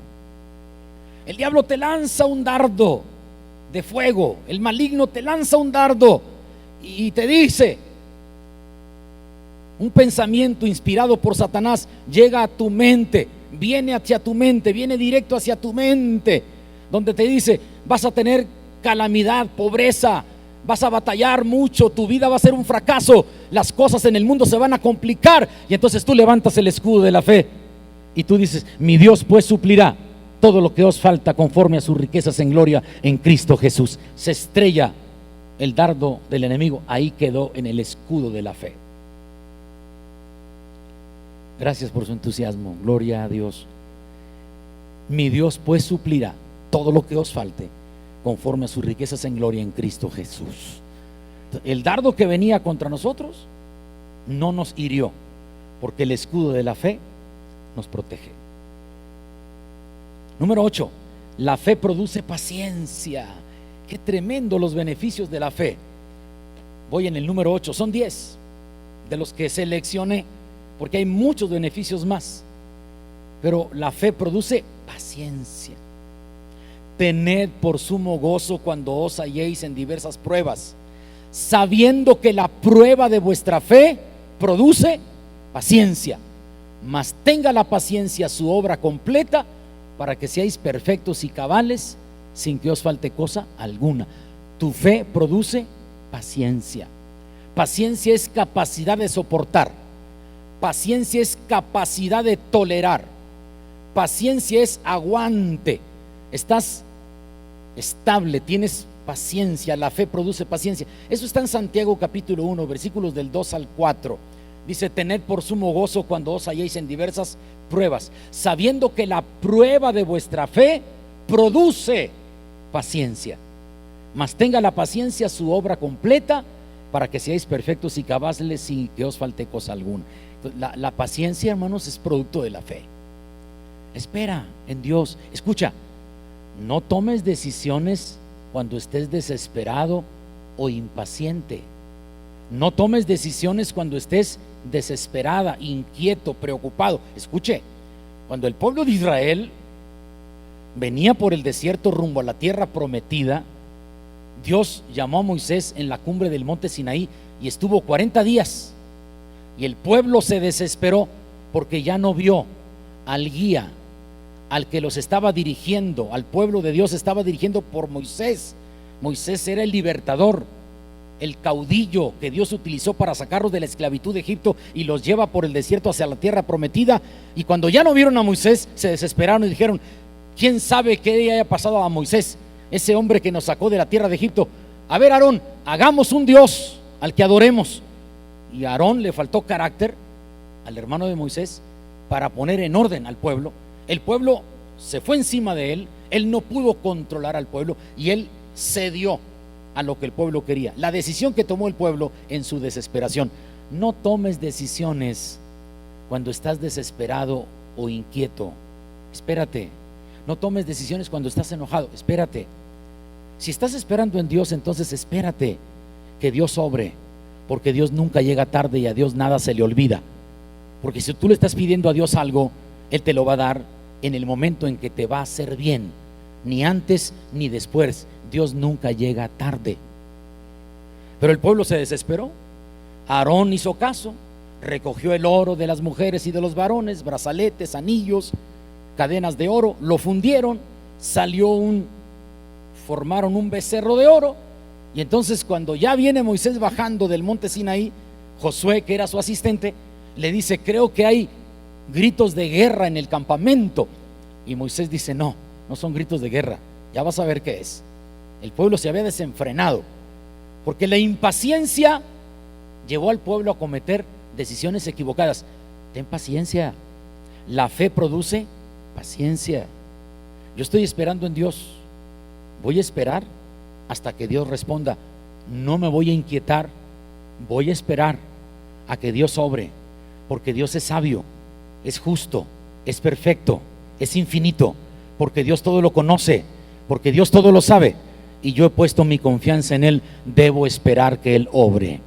Speaker 2: El diablo te lanza un dardo de fuego, el maligno te lanza un dardo y te dice: un pensamiento inspirado por Satanás llega a tu mente, viene hacia tu mente, viene directo hacia tu mente, donde te dice: vas a tener calamidad, pobreza, vas a batallar mucho, tu vida va a ser un fracaso, las cosas en el mundo se van a complicar. Y entonces tú levantas el escudo de la fe y tú dices: mi Dios pues suplirá todo lo que os falta conforme a sus riquezas en gloria en Cristo Jesús. Se estrella el dardo del enemigo, ahí quedó en el escudo de la fe. Gracias por su entusiasmo, gloria a Dios. Mi Dios pues suplirá todo lo que os falte conforme a sus riquezas en gloria en Cristo Jesús. El dardo que venía contra nosotros no nos hirió, porque el escudo de la fe nos protege. Número 8, la fe produce paciencia. Qué tremendo los beneficios de la fe. Voy en el número 8, son 10 de los que seleccioné, porque hay muchos beneficios más. Pero la fe produce paciencia. Tened por sumo gozo cuando os halléis en diversas pruebas, sabiendo que la prueba de vuestra fe produce paciencia. Mas tenga la paciencia su obra completa, para que seáis perfectos y cabales, sin que os falte cosa alguna. Tu fe produce paciencia. Paciencia es capacidad de soportar. Paciencia es capacidad de tolerar. Paciencia es aguante. Estás estable, tienes paciencia. La fe produce paciencia. Eso está en Santiago capítulo 1, versículos del 2 al 4. Dice: tened por sumo gozo cuando os halléis en diversas pruebas, sabiendo que la prueba de vuestra fe produce paciencia. Mas tenga la paciencia su obra completa, para que seáis perfectos y cabales, sin que os falte cosa alguna. La paciencia, hermanos, es producto de la fe. Espera en Dios. Escucha, no tomes decisiones cuando estés desesperado o impaciente. No tomes decisiones cuando estés desesperada, inquieto, preocupado. Escuche, cuando el pueblo de Israel venía por el desierto rumbo a la tierra prometida, Dios llamó a Moisés en la cumbre del monte Sinaí y estuvo 40 días. Y el pueblo se desesperó porque ya no vio al guía, al que los estaba dirigiendo, al pueblo de Dios estaba dirigiendo por Moisés. Moisés era el libertador, el caudillo que Dios utilizó para sacarlos de la esclavitud de Egipto y los lleva por el desierto hacia la tierra prometida. Y cuando ya no vieron a Moisés, se desesperaron y dijeron: ¿quién sabe qué le haya pasado a Moisés, ese hombre que nos sacó de la tierra de Egipto? A ver, Aarón, hagamos un Dios al que adoremos. Y a Aarón le faltó carácter, al hermano de Moisés, para poner en orden al pueblo. El pueblo se fue encima de él, él no pudo controlar al pueblo y él cedió a lo que el pueblo quería. La decisión que tomó el pueblo en su desesperación. No tomes decisiones cuando estás desesperado o inquieto. Espérate. No tomes decisiones cuando estás enojado. Espérate. Si estás esperando en Dios, entonces espérate que Dios obre, porque Dios nunca llega tarde y a Dios nada se le olvida. Porque si tú le estás pidiendo a Dios algo, Él te lo va a dar en el momento en que te va a hacer bien, ni antes ni después. Dios nunca llega tarde. Pero el pueblo se desesperó. Aarón hizo caso, recogió el oro de las mujeres y de los varones, brazaletes, anillos, cadenas de oro, lo fundieron, formaron un becerro de oro. Y entonces, cuando ya viene Moisés bajando del monte Sinaí, Josué, que era su asistente, le dice: creo que hay gritos de guerra en el campamento. Y Moisés dice: no son gritos de guerra, ya vas a ver qué es. El pueblo se había desenfrenado, porque la impaciencia llevó al pueblo a cometer decisiones equivocadas. Ten paciencia. La fe produce paciencia. Yo estoy esperando en Dios. Voy a esperar hasta que Dios responda. No me voy a inquietar. Voy a esperar a que Dios obre, porque Dios es sabio, es justo, es perfecto, es infinito, porque Dios todo lo conoce, porque Dios todo lo sabe, y yo he puesto mi confianza en Él. Debo esperar que Él obre.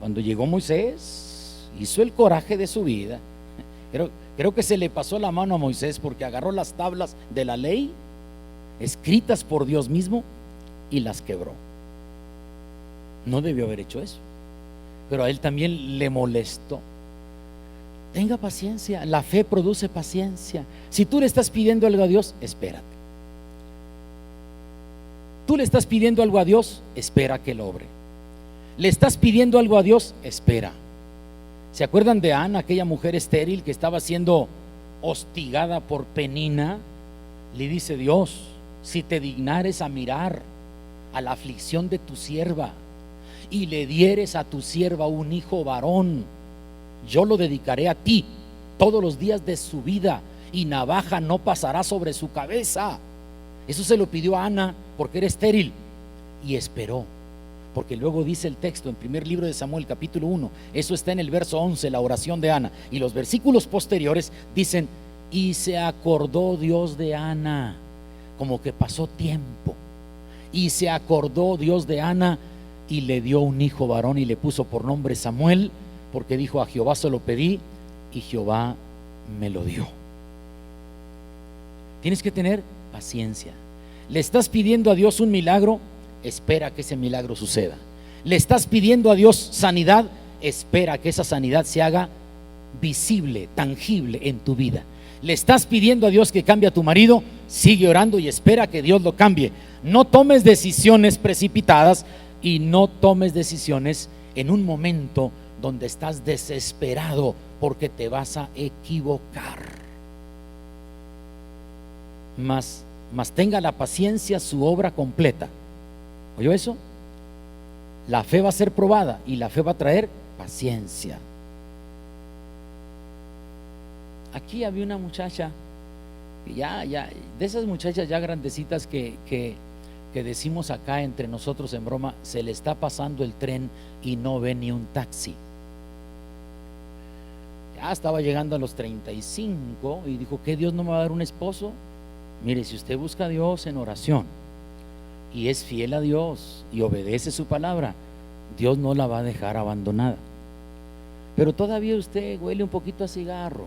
Speaker 2: Cuando llegó Moisés, hizo el coraje de su vida. Creo que se le pasó la mano a Moisés, porque agarró las tablas de la ley escritas por Dios mismo y las quebró. No debió haber hecho eso, pero a él también le molestó. Tenga paciencia. La fe produce paciencia. Si tú le estás pidiendo algo a Dios, espérate. Tú le estás pidiendo algo a Dios, espera que Él obre. Le estás pidiendo algo a Dios, espera. ¿Se acuerdan de Ana, aquella mujer estéril que estaba siendo hostigada por Penina? Le dice Dios: si te dignares a mirar a la aflicción de tu sierva y le dieres a tu sierva un hijo varón, yo lo dedicaré a ti todos los días de su vida, y navaja no pasará sobre su cabeza. Eso se lo pidió a Ana porque era estéril, y esperó. Porque luego dice el texto en primer libro de Samuel capítulo 1, eso está en el verso 11, la oración de Ana, y los versículos posteriores dicen Y se acordó Dios de Ana, como que pasó tiempo. Y se acordó Dios de Ana y le dio un hijo varón y le puso por nombre Samuel, porque dijo: a Jehová se lo pedí y Jehová me lo dio. Tienes que tener paciencia. Le estás pidiendo a Dios un milagro, espera que ese milagro suceda. Le estás pidiendo a Dios sanidad, espera que esa sanidad se haga visible, tangible en tu vida. Le estás pidiendo a Dios que cambie a tu marido, sigue orando y espera que Dios lo cambie. No tomes decisiones precipitadas y no tomes decisiones en un momento donde estás desesperado, porque te vas a equivocar. Mas tenga la paciencia su obra completa. ¿Oyó eso? La fe va a ser probada y la fe va a traer paciencia. Aquí había una muchacha, ya de esas muchachas ya grandecitas que decimos acá entre nosotros en broma: se le está pasando el tren y no ve ni un taxi. Ya estaba llegando a los 35 y dijo: ¿qué, Dios no me va a dar un esposo? Mire, si usted busca a Dios en oración y es fiel a Dios y obedece su palabra, Dios no la va a dejar abandonada. Pero todavía usted huele un poquito a cigarro.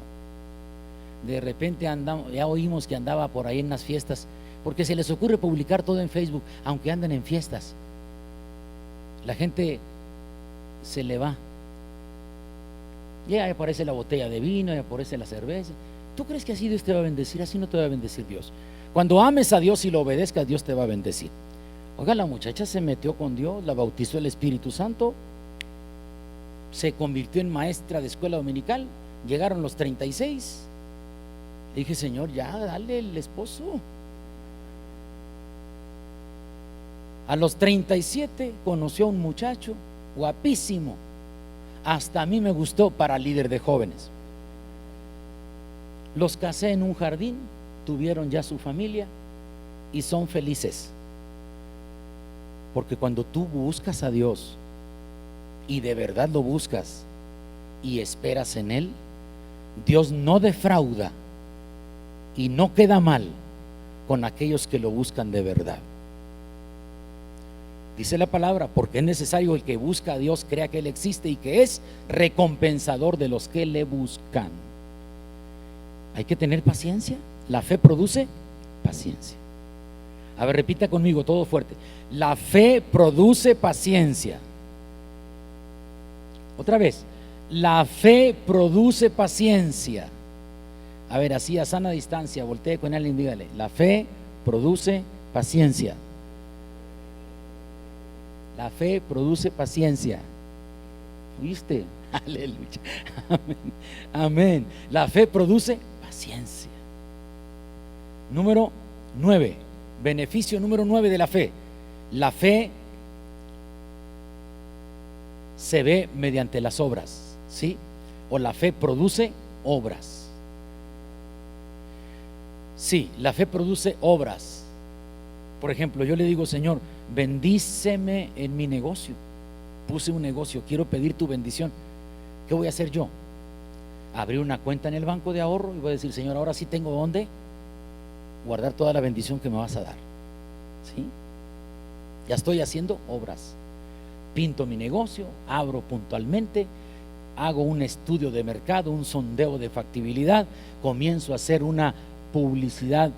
Speaker 2: De repente ya oímos que andaba por ahí en las fiestas, porque se les ocurre publicar todo en Facebook, aunque anden en fiestas. La gente se le va. Ya aparece la botella de vino, ya aparece la cerveza. ¿Tú crees que así Dios te va a bendecir? Así no te va a bendecir Dios. Cuando ames a Dios y lo obedezcas, Dios te va a bendecir. Oiga, la muchacha se metió con Dios, la bautizó el Espíritu Santo, se convirtió en maestra de escuela dominical. Llegaron los 36. Le dije: Señor, ya dale el esposo. A los 37 conoció a un muchacho guapísimo, hasta a mí me gustó para líder de jóvenes. Los casé en un jardín, tuvieron ya su familia y son felices. Porque cuando tú buscas a Dios y de verdad lo buscas y esperas en Él, Dios no defrauda y no queda mal con aquellos que lo buscan de verdad. Dice la palabra: porque es necesario el que busca a Dios crea que Él existe y que es recompensador de los que le buscan. Hay que tener paciencia. La fe produce paciencia. A ver, repita conmigo todo fuerte: la fe produce paciencia. Otra vez: la fe produce paciencia. A ver, así a sana distancia, voltee con alguien y dígale: la fe produce paciencia. La fe produce paciencia. ¿Oíste? Aleluya. Amén. Amén. La fe produce paciencia. Número 9. Beneficio número 9 de la fe. La fe se ve mediante las obras, ¿sí? O la fe produce obras. Sí, la fe produce obras. Por ejemplo, yo le digo: Señor, bendíceme en mi negocio. Puse un negocio, quiero pedir tu bendición. ¿Qué voy a hacer yo? Abrir una cuenta en el banco de ahorro y voy a decir: Señor, ahora sí tengo dónde guardar toda la bendición que me vas a dar. ¿Sí? Ya estoy haciendo obras. Pinto mi negocio, abro puntualmente, hago un estudio de mercado, un sondeo de factibilidad, comienzo a hacer una publicidad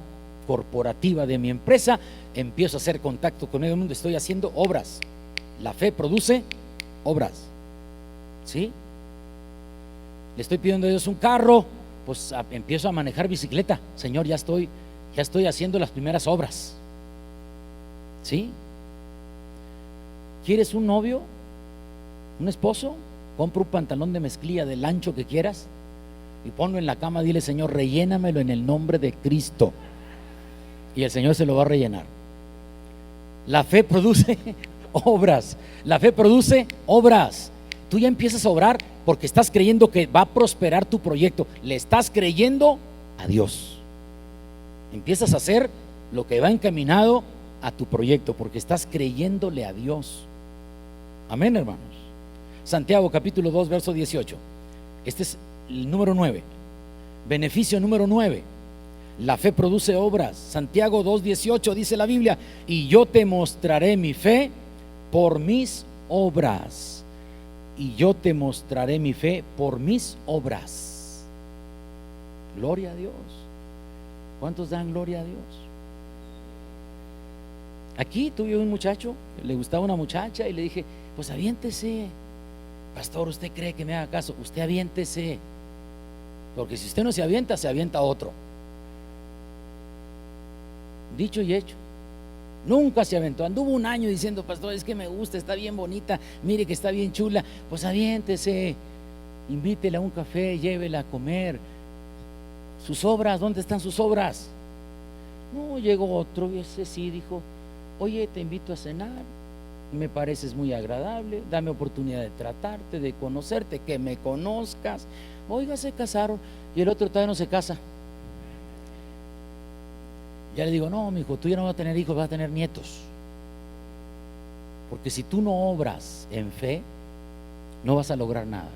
Speaker 2: corporativa de mi empresa, empiezo a hacer contacto con el mundo, estoy haciendo obras. La fe produce obras. ¿Sí? Le estoy pidiendo a Dios un carro, pues empiezo a manejar bicicleta. Señor, ya estoy haciendo las primeras obras. ¿Sí? ¿Quieres un novio? ¿Un esposo? Compra un pantalón de mezclilla del ancho que quieras y ponlo en la cama. Dile: Señor, rellénamelo en el nombre de Cristo. Y el Señor se lo va a rellenar. La fe produce obras. La fe produce obras. Tú ya empiezas a obrar porque estás creyendo que va a prosperar tu proyecto. Le estás creyendo a Dios. Empiezas a hacer lo que va encaminado a tu proyecto porque estás creyéndole a Dios. Amén, hermanos. Santiago capítulo 2 verso 18. Este es el número 9. Beneficio número 9. La fe produce obras. Santiago 2:18 dice la Biblia: y yo te mostraré mi fe por mis obras. Y yo te mostraré mi fe por mis obras. Gloria a Dios. ¿Cuántos dan gloria a Dios? Aquí tuve un muchacho, le gustaba una muchacha y le dije: pues aviéntese. Pastor, ¿usted cree que me haga caso? Usted aviéntese, porque si usted no se avienta otro. Dicho y hecho, nunca se aventó. Anduvo un año diciendo: pastor, es que me gusta, está bien bonita, mire que está bien chula. Pues aviéntese, invítela a un café, llévela a comer. Sus obras, ¿dónde están sus obras? No, llegó otro y ese sí dijo: oye, te invito a cenar, me pareces muy agradable, dame oportunidad de tratarte, de conocerte, que me conozcas. Oiga, se casaron y el otro todavía no se casa. Ya le digo: no, mijo, tú ya no vas a tener hijos, vas a tener nietos. Porque si tú no obras en fe, no vas a lograr nada.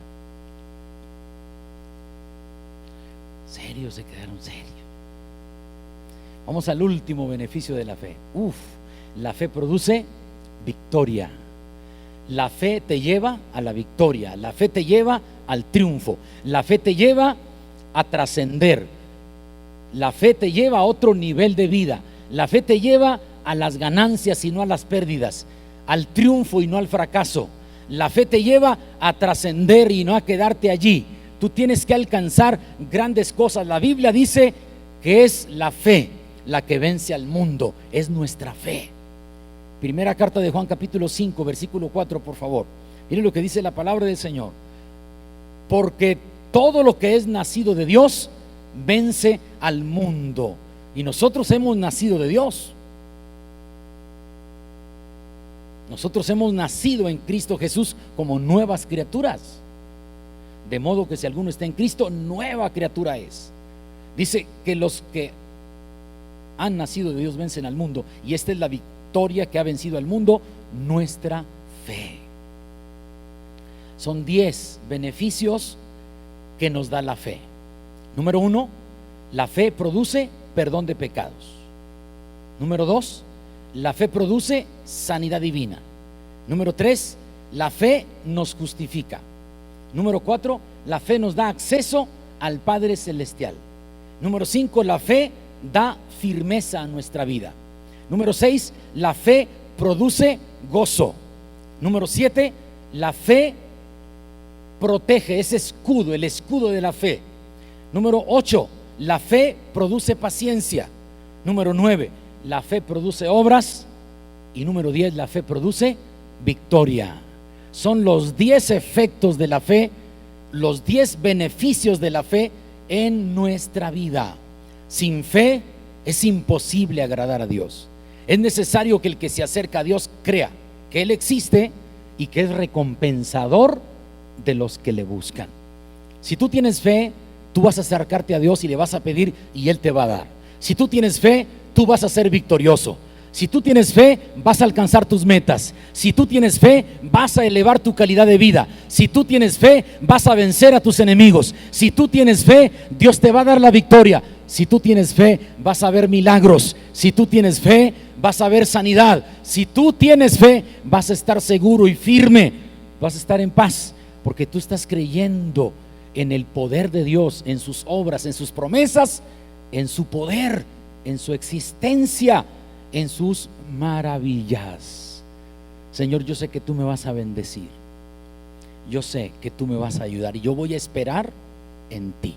Speaker 2: Serio, se quedaron serios. Vamos al último beneficio de la fe. La fe produce victoria. La fe te lleva a la victoria. La fe te lleva al triunfo. La fe te lleva a trascender. La fe te lleva a otro nivel de vida. La fe te lleva a las ganancias y no a las pérdidas, al triunfo y no al fracaso. La fe te lleva a trascender y no a quedarte allí. Tú tienes que alcanzar grandes cosas. La Biblia dice que es la fe la que vence al mundo. Es nuestra fe. Primera carta de Juan, capítulo 5, versículo 4, por favor. Miren lo que dice la palabra del Señor: porque todo lo que es nacido de Dios vence al mundo. Y nosotros hemos nacido de Dios. Nosotros hemos nacido en Cristo Jesús como nuevas criaturas. De modo que si alguno está en Cristo, nueva criatura es. Dice que los que han nacido de Dios vencen al mundo. Y esta es la victoria que ha vencido al mundo: nuestra fe. Son 10 beneficios que nos da la fe. Número 1, la fe produce perdón de pecados. Número 2, la fe produce sanidad divina. Número 3, la fe nos justifica. Número 4, la fe nos da acceso al Padre Celestial. Número 5, la fe da firmeza a nuestra vida. Número 6, la fe produce gozo. Número 7, la fe protege, ese escudo, el escudo de la fe. Número 8, la fe produce paciencia. Número 9, la fe produce obras. Y número 10, la fe produce victoria. Son los 10 efectos de la fe, los 10 beneficios de la fe en nuestra vida. Sin fe es imposible agradar a Dios. Es necesario que el que se acerca a Dios crea que Él existe y que es recompensador de los que le buscan. Si tú tienes fe, tú vas a acercarte a Dios y le vas a pedir y Él te va a dar. Si tú tienes fe, tú vas a ser victorioso. Si tú tienes fe, vas a alcanzar tus metas. Si tú tienes fe, vas a elevar tu calidad de vida. Si tú tienes fe, vas a vencer a tus enemigos. Si tú tienes fe, Dios te va a dar la victoria. Si tú tienes fe, vas a ver milagros. Si tú tienes fe, vas a ver sanidad. Si tú tienes fe, vas a estar seguro y firme. Vas a estar en paz, porque tú estás creyendo en el poder de Dios, en sus obras, en sus promesas, en su poder, en su existencia, en sus maravillas. Señor, yo sé que tú me vas a bendecir. Yo sé que tú me vas a ayudar y yo voy a esperar en ti.